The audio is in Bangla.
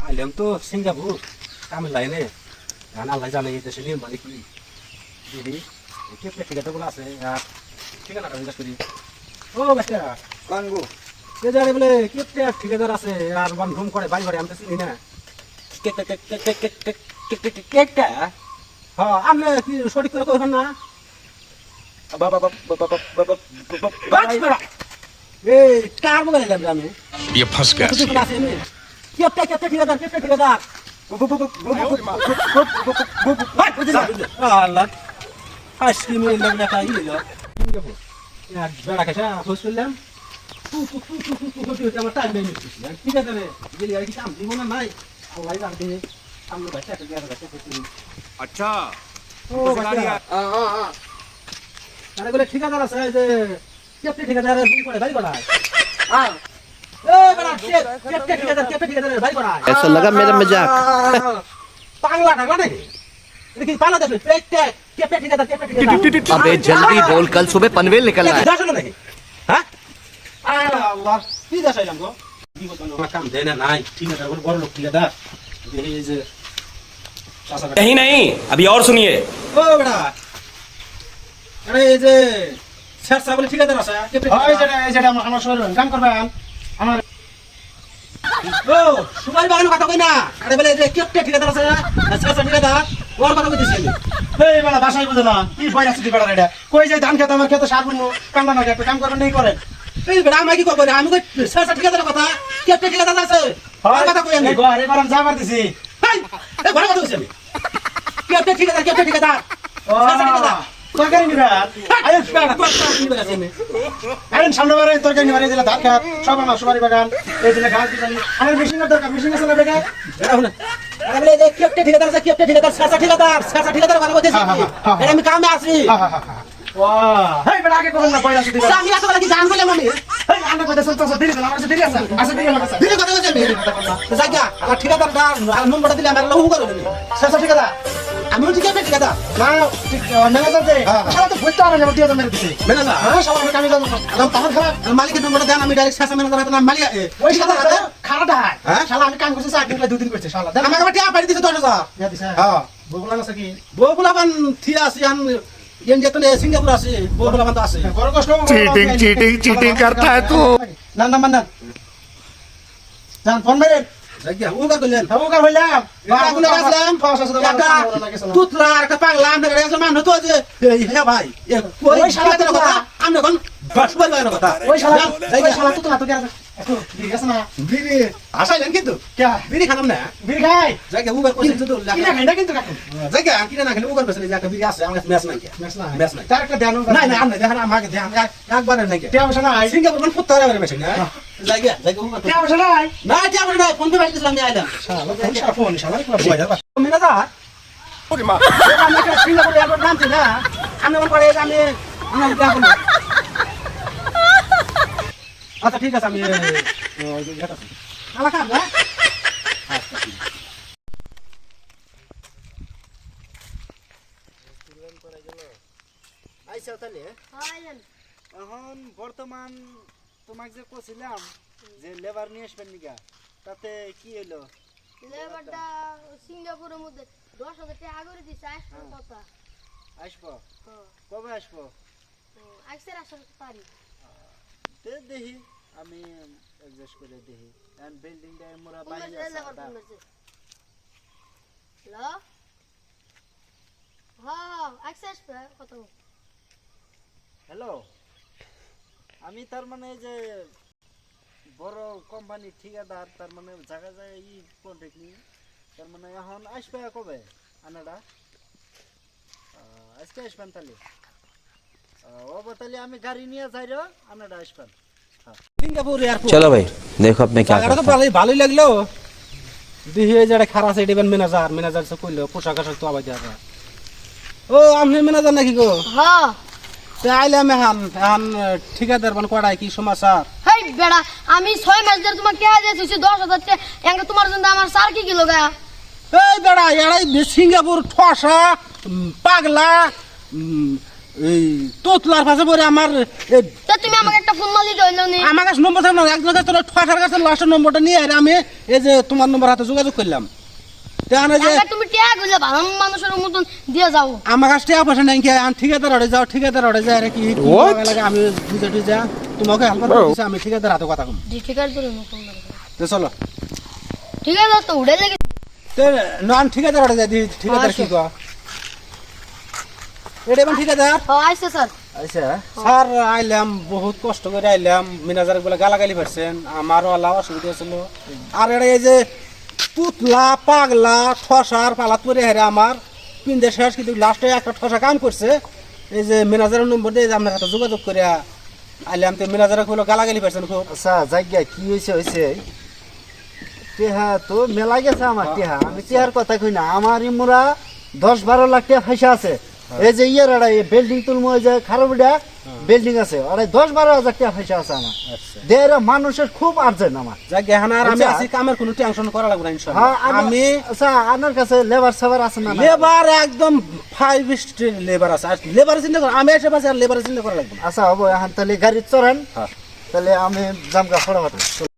আইলাম তো সিঙ্গাপুর কামের লাইনে আল্লাহ জানে এই দেশে নিয়ম মানে কি দিদি কেপটা ঠিকাটা বলে আছে আর ঠিকানাটা জিজ্ঞাসা করি ও বাচ্চা কাঙ্গু এ জানে বলে কেপটা ঠিকাদার আছে আর বান ঘুম করে বাড়ি বাড়ি আমি তো চিনি না কেকটা হ্যাঁ আমি কি সঠিক করে কইবেন না এই কার বলে গেলাম আমি ये फंस गया सी। কেপটা ঠিকাদার আল্লাহ আইসক্রিম লাগলে একটা ইয়ে বেড়া খেসা খোঁজ করলাম আমার টাইম নেই ঠিক আছে রে গেলি আর কি কাম দিব না নাই আল্লাহ জানতে সামনে বাচ্চা একটা अच्छा ও আরে বলে ঠিকাদার আছে যে কেপটা ঠিকাদার বুক করে বাড়ি করায় হ্যাঁ ऐसा लगा मेरा मजाक। अबे जल्दी बोल, कल सुबह पनवेल निकलना है। नहीं नहीं, अभी और सुनिए। ঠিকাদার আছে আমার শরীর কাম করবেন আমার ও সুপারি বাগানের কথা কই না আরে বলে যে কেপটা ঠিকাদার আছে আচ্ছা ঠিকাদার ওর কথা কইতেছি এই বেলা বাসায় বুঝো না কি পয়সা ছুটি বেড়া এটা কই যাই ধান খেতে আমার খেতে সার বুনবো কামটা না একটা কাম করবেন নেই করেন এই বেড়া আমি কি করব রে আমি কই আচ্ছা ঠিকাদারের কথা কেপটা ঠিকাদার আছে ওর কথা কই আমি ঘরে গরম যা পারতেছি এই ঘরে কথা কইছি আমি কেপটা ঠিকাদার ও তরকারি নিবেন আরে বেড়া তোর কি বলে আছে আমি আরেন সামনে বারে তরকারি নিবেন এই যে ধান খেত সব আমার সুপারি বাগান এই যে ঘাস দিবেন আমার মেশিনের দরকার মেশিন আছে না বেটা বেড়া শুনে আরে বলে যে কেপটা ঠিকাদার আছে কেপটা ঠিকাদার আচ্ছা ঠিকাদার কথা কইতেছি এটা আমি কামে আছি ওয়াও হেই বেটা আগে কোন না পয়সা ছুটি বেড়া আমি এত বলে কি জান বললাম আমি হেই আন্না কইতে চলতে দেরি আছে আমার দেরি আছে আচ্ছা দেরি আছে দিলে কথা কইছি আমি জায়গা আমার ঠিকাদারটা আর নম্বরটা দিলে আমার লহু করে দিবি শেষ ঠিক আছে আমি হচ্ছে কেপটা ঠিকাদার না ঠিক ম্যানেজার যে সারা তো বলতে হবে না দিয়ে তো মেরে দিছে ম্যানেজার হ্যাঁ সব আমি কামে যাবো একদম পাহাড় খারাপ মালিকের নম্বরটা দেন আমি ডাইরেক্ট শেষে ম্যানেজার হাতে নাম মালিক ওই শালা খারাটা হ্যাঁ? শালা আমি কাম করছি 4 দিন 2 দিন করছে শালা দেখ আমাকে আবার টিয়া পাড়ি দিছে 10,000 ইয়া দিছে হ্যাঁ বগুলা আছে কি বগুলা বান থিয়া আছে আন ইন যেতনে সিঙ্গাপুর আছে বগুলা বান তো আছে বড় কষ্ট चीटिंग करता है तू। না না মান জান ফোন মেরে জায়গা উগা কইলেন হাবুকা হইলাম বাগুলা আসলাম একটা তুতলা আর একটা পাগলা আমরা গেছে মান হতো যে এই হে ভাই ওই শালার কথা আমি এখন বাসবার বাইরের কথা ওই শালা জায়গা ওই শালা তো কি আছে ঠিক আছে না বিড়ি আসাইলেন কিন্তু কে বিড়ি খালাম না বীর খাই জায়গা উগা কইছে তো কি না খাইনা কিন্তু কাকু জায়গা কিনা না খেলে উগা কইছে যে একটা বিড়ি আছে আমার ম্যাচ নাই ম্যাচ না ম্যাচ নাই তার একটা ধ্যান নাই না আমরা দেখেন আমাকে ধ্যান একবার নাই টিয়া বসে নাই সিঙ্গাপুর মানে ফুটতে হবে মেশিন জায়গা উগা টিয়া বসে নাই না টিয়া বসে নাই ফোন পে বাইতেছিলাম আমি আইলাম শালা ফোন শালা কি মেনাজা ওরে মা আমি একটা সিঙ্গাপুর এয়ারপোর্ট নামছি না আমি মনে করে আমি দেখুন আচ্ছা ঠিক আছে আমি খালা না আইসা তাহলে এখন বর্তমান তোমাকে যে কইছিলাম যে লেবার নিয়ে আসবেন নিগা তাতে কি হলো লেবারটা সিঙ্গাপুরের মধ্যে 10,000 টাকা করে দিছে আসবে কথা আসবো কবে আসবো আইসের আসার তারিখ তে দেখি আমি অ্যাডজাস্ট করে দেখি এন্ড বিল্ডিং টা মোরা কোন বাইরে লেবার আছে কোন আছে হ্যালো হ্যাঁ আইসে আসবে কত হ্যালো আমি তার মানে যে বড় কোম্পানি ঠিকাদার তার মানে জায়গা যায় ই কন্ট্রাক্ট নি তার মানে এখন আসবে কবে আনাডা আজকে আসবেন তাহলে ও তাহলে আমি গাড়ি নিয়ে যাই রে আনাডা আসবেন সিঙ্গাপুর এয়ারপোর্ট चलो भाई देखो अपने क्या জায়গাটা তো करते हैं। ভালোই লাগলো দেখি এই যে খারাপ আছে এটা ম্যানেজার সে কইলো পোশাক আশাক তো আবার দেখা ও আপনি ম্যানেজার নাকি গো হ্যাঁ তে আইলাম এখন ঠিকাদার মানে কড়াই কি সমাচার হেই বেড়া আমি 6 মাস ধরে তোমাকে কে দিয়েছি 10,000 টাকা এঙ্গা তোমার জন্য আমার সার কি কিলো গা এই বেড়া এড়াই সিঙ্গাপুর ঠসা পাগলা এই তোতলার পাশে পরে আমার তা তুই তুমি আমাকে একটা ফোন মারলি হইলো নি আমার কাছে নম্বর থাকলো এক জায়গায় তোর ঠাঠার কাছে লাস্টের নম্বরটা নিয়ে আর আমি এই যে তোমার নম্বর হাতে যোগাযোগ করলাম জানা যে টাকা তুমি টাকা কইলে ভালো মানুষের মতন দিয়ে যাও আমার কাছে টাকা পয়সা নাই কি আমি ঠিকাদার হয়ে যাও ঠিকাদার হয়ে যায় কি লাগে আমি বুঝে টুঝে তোমাকে হেল্প করতেছি আমি ঠিকাদার হাতে কথা কম ঠিক আছে তোর ফোন তো চলো ঠিক আছে তো উড়ে লেগে তো নন ঠিকাদার হয়ে যায় ঠিকাদার কি কয় এটা মানে ঠিকাদার আইছে স্যার আচ্ছা স্যার আইলাম বহুত কষ্ট করে আইলাম ম্যানেজার বলে গালাগালি পারছেন আমারও আল্লাহ অসুবিধা ছিল আর এটা এই যে পুতলা পাগলা ঠসার পালাত করে হেরে আমার পিন্দে শেষ কিন্তু লাস্টে একটা ঠসা কাম করছে এই যে ম্যানেজারের নম্বর দিয়ে আপনার হাতে যোগাযোগ করে আইলাম তো ম্যানেজারে হলো গালাগালি পারছেন খুব আচ্ছা জায়গা কি হয়েছে টেহা তো মেলা গেছে আমার টেহা আমি টেহার কথা কই না আমার ইমরা 10-12 লাখ টাকা পয়সা আছে এই যে ইয়ার আড়াই বিল্ডিং তুলমো যে খারাপটা বিল্ডিং আছে আড়াই 10-12 হাজার টাকা পয়সা আছে আমার দেড় মানুষের খুব আর্জেন্ট আমার যাক এখন আর আমি আছি কামের কোনো টেনশন করা লাগবে না ইনশাআল্লাহ হ্যাঁ আমি আচ্ছা আপনার কাছে লেবার সাবার আছে না লেবার একদম 5 স্টার লেবার আছে আর লেবার চিন্তা কর আমি এসে পাশে আর লেবার চিন্তা করা লাগবে না আচ্ছা হবো এখন তাহলে গাড়ি চড়েন হ্যাঁ তাহলে আমি জামগা ফড়াবাতে